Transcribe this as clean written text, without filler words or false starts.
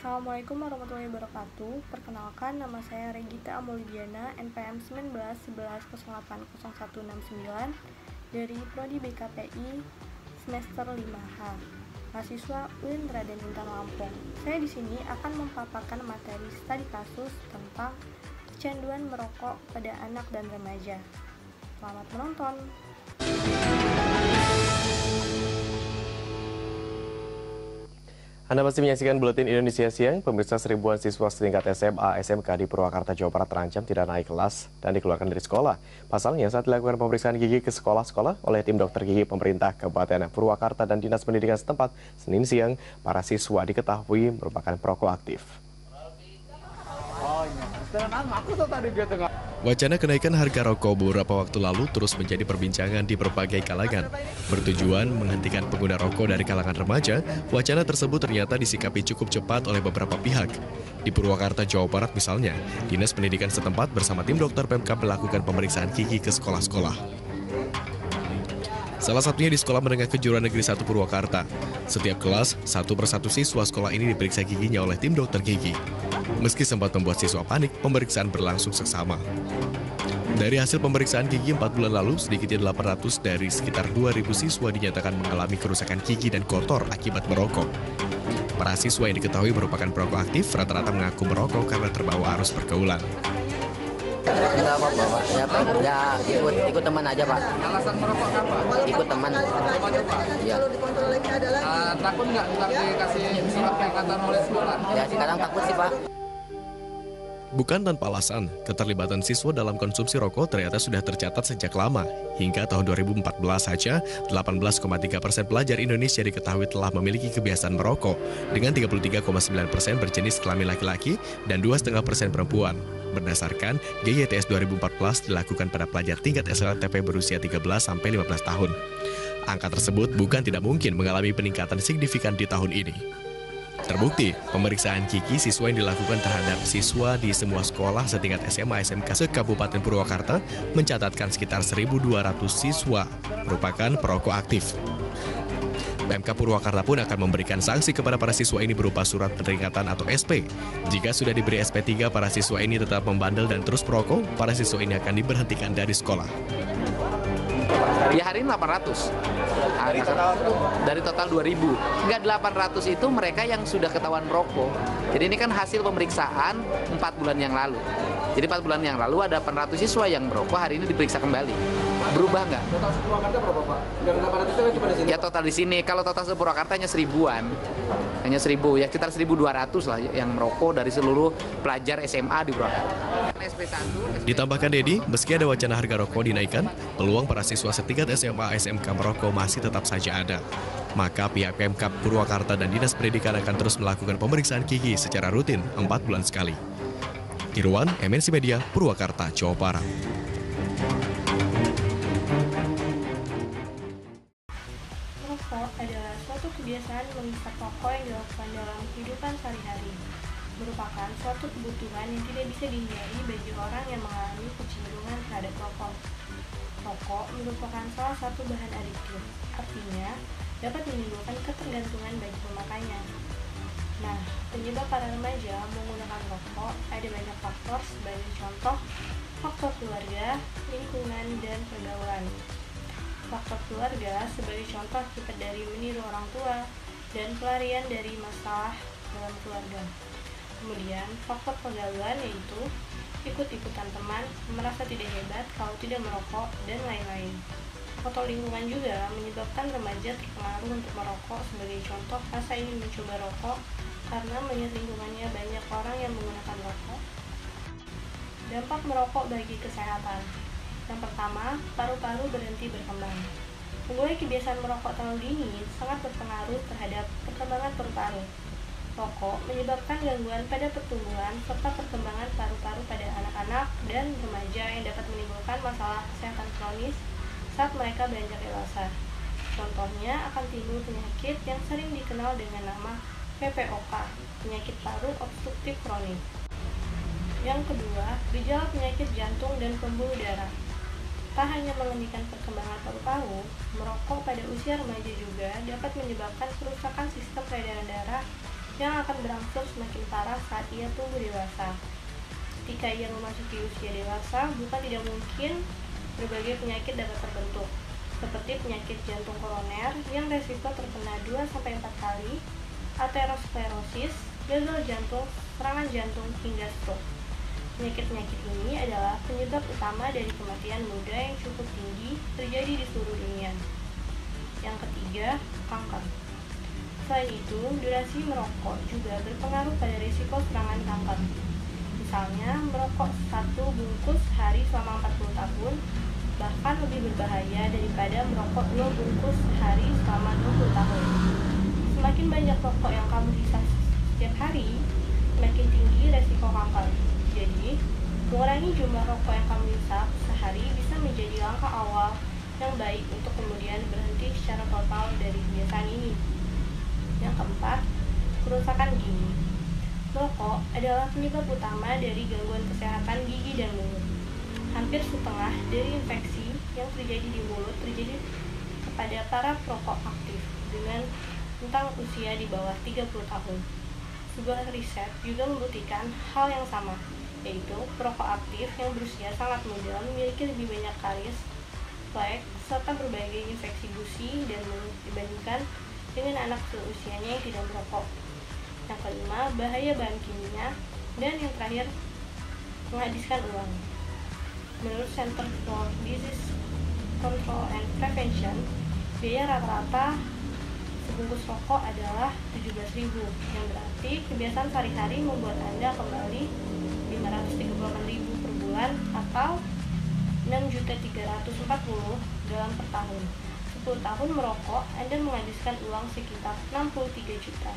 Assalamualaikum warahmatullahi wabarakatuh. Perkenalkan, nama saya Regita Amolidiana, NPM 1911080169 dari Prodi BKPI semester 5H, mahasiswa UIN Raden Intan Lampung. Saya di sini akan memaparkan materi studi kasus tentang kecanduan merokok pada anak dan remaja. Selamat menonton. Anda masih menyaksikan Buletin Indonesia Siang. Pemirsa, ribuan siswa setingkat SMA, SMK di Purwakarta, Jawa Barat terancam tidak naik kelas dan dikeluarkan dari sekolah. Pasalnya, saat dilakukan pemeriksaan gigi ke sekolah-sekolah oleh tim dokter gigi pemerintah Kabupaten Purwakarta dan Dinas Pendidikan setempat, Senin siang, para siswa diketahui merupakan perokok aktif. Wacana kenaikan harga rokok beberapa waktu lalu terus menjadi perbincangan di berbagai kalangan. Bertujuan menghentikan pengguna rokok dari kalangan remaja, wacana tersebut ternyata disikapi cukup cepat oleh beberapa pihak. Di Purwakarta, Jawa Barat misalnya, Dinas Pendidikan setempat bersama tim dokter Pemkab melakukan pemeriksaan gigi ke sekolah-sekolah. Salah satunya di Sekolah Menengah Kejuruan Negeri 1 Purwakarta. Setiap kelas, satu persatu siswa sekolah ini diperiksa giginya oleh tim dokter gigi. Meski sempat membuat siswa panik, pemeriksaan berlangsung seksama. Dari hasil pemeriksaan gigi 4 bulan lalu, sedikitnya 800 dari sekitar 2.000 siswa dinyatakan mengalami kerusakan gigi dan kotor akibat merokok. Para siswa yang diketahui merupakan perokok aktif rata-rata mengaku merokok karena terbawa arus pergaulan. Enggak apa-apa, Pak. Ya ikut teman aja, Pak. Alasan merokok apa? Ikut teman. Iya. Takut nggak ntar dikasih surat peringatan oleh sekolah? Ya sekarang takut sih, Pak. Bukan tanpa alasan, keterlibatan siswa dalam konsumsi rokok ternyata sudah tercatat sejak lama. Hingga tahun 2014 saja, 18,3% pelajar Indonesia diketahui telah memiliki kebiasaan merokok, dengan 33,9% berjenis kelamin laki-laki dan 2,5% perempuan. Berdasarkan GYTS 2014 dilakukan pada pelajar tingkat SLTP berusia 13-15 tahun. Angka tersebut bukan tidak mungkin mengalami peningkatan signifikan di tahun ini. Terbukti, pemeriksaan gigi siswa yang dilakukan terhadap siswa di semua sekolah setingkat SMA SMK se-Kabupaten Purwakarta mencatatkan sekitar 1.200 siswa merupakan perokok aktif. Pemkab Purwakarta pun akan memberikan sanksi kepada para siswa ini berupa surat peringatan atau SP. Jika sudah diberi SP3, para siswa ini tetap membandel dan terus perokok, para siswa ini akan diberhentikan dari sekolah. Ya hari ini 800. Dari total 2.000. Enggak, 800 itu mereka yang sudah ketahuan merokok. Jadi ini kan hasil pemeriksaan 4 bulan yang lalu. Jadi 4 bulan yang lalu ada 800 siswa yang merokok, hari ini diperiksa kembali. Berubah nggak? Total Purwakarta berapa, Pak? Yang 800 itu kan cuma di sini. Ya total di sini, kalau total Purwakarta hanya 1000-an. Hanya 1000, ya sekitar 1.200 lah yang merokok dari seluruh pelajar SMA di Purwakarta. Ditambahkan Dedi, meski ada wacana harga rokok dinaikkan, peluang para siswa setingkat SMA SMK merokok masih tetap saja ada. Maka pihak Pemkab Purwakarta dan Dinas Pendidikan akan terus melakukan pemeriksaan gigi secara rutin 4 bulan sekali. Irwan, MNC Media, Purwakarta, Jawa Barat. Merokok adalah suatu kebiasaan menghisap rokok yang dilakukan dalam kehidupan sehari-hari. Merupakan suatu kebutuhan yang tidak bisa dihindari bagi orang yang mengalami kecenderungan terhadap rokok. Rokok merupakan salah satu bahan adiktif, artinya dapat menimbulkan ketergantungan bagi pemakainya. Nah, penyebab para remaja menggunakan rokok ada banyak faktor sebagai contoh faktor keluarga, lingkungan, dan pergaulan. Faktor keluarga sebagai contoh akibat dari meniru orang tua dan pelarian dari masalah dalam keluarga. Kemudian, faktor pergaulan yaitu ikut-ikutan teman, merasa tidak hebat kalau tidak merokok, dan lain-lain. Faktor lingkungan juga menyebabkan remaja terpengaruh untuk merokok, sebagai contoh rasa ingin mencoba rokok karena melihat lingkungannya banyak orang yang menggunakan rokok. Dampak merokok bagi kesehatan. Yang pertama, paru-paru berhenti berkembang. Memulai kebiasaan merokok terlalu dini sangat berpengaruh terhadap perkembangan paru-paru. Rokok menyebabkan gangguan pada pertumbuhan serta perkembangan paru-paru pada anak-anak dan remaja yang dapat menimbulkan masalah kesehatan kronis saat mereka beranjak dewasa. Contohnya akan timbul penyakit yang sering dikenal dengan nama PPOK, penyakit paru obstruktif kronik. Yang kedua, gejala penyakit jantung dan pembuluh darah. Tak hanya menghentikan perkembangan paru-paru, merokok pada usia remaja juga dapat menyebabkan kerusakan sistem peredaran darah yang akan berangsur semakin parah saat ia tumbuh dewasa. Ketika ia memasuki usia dewasa, bukan tidak mungkin berbagai penyakit dapat terbentuk, seperti penyakit jantung koroner yang resiko terkena 2-4 kali, aterosklerosis, gagal jantung, serangan jantung, hingga stroke. Penyakit-penyakit ini adalah penyebab utama dari kematian muda yang cukup tinggi terjadi di seluruh dunia. Yang ketiga, kanker. Selain itu, durasi merokok juga berpengaruh pada risiko serangan kanker. Misalnya, merokok 1 bungkus sehari selama 40 tahun bahkan lebih berbahaya daripada merokok 2 bungkus sehari selama 20 tahun. Semakin banyak rokok yang kamu hisap setiap hari, semakin tinggi resiko kanker. Jadi, mengurangi jumlah rokok yang kamu hisap sehari bisa menjadi langkah awal yang baik untuk kemudian berhenti secara total dari kebiasaan ini. Yang keempat, kerusakan gigi. Merokok adalah penyebab utama dari gangguan kesehatan gigi dan mulut. Hampir setengah dari infeksi yang terjadi di mulut terjadi kepada para perokok aktif dengan rentang usia di bawah 30 tahun. Sebuah riset juga membuktikan hal yang sama, yaitu perokok aktif yang berusia sangat muda memiliki lebih banyak karies, flek, serta berbagai infeksi gusi dan mulut dibandingkan dengan anak seusianya yang tidak merokok. Yang kelima, bahaya bahan kimia. Dan yang terakhir, menghabiskan uang. Menurut Center for Disease Control and Prevention, biaya rata-rata sebungkus rokok adalah 17.000, yang berarti kebiasaan sehari-hari membuat Anda kembali 538.000 per bulan atau 6.340.000 dalam per tahun. 10 tahun merokok, Anda menghabiskan uang sekitar 63 juta.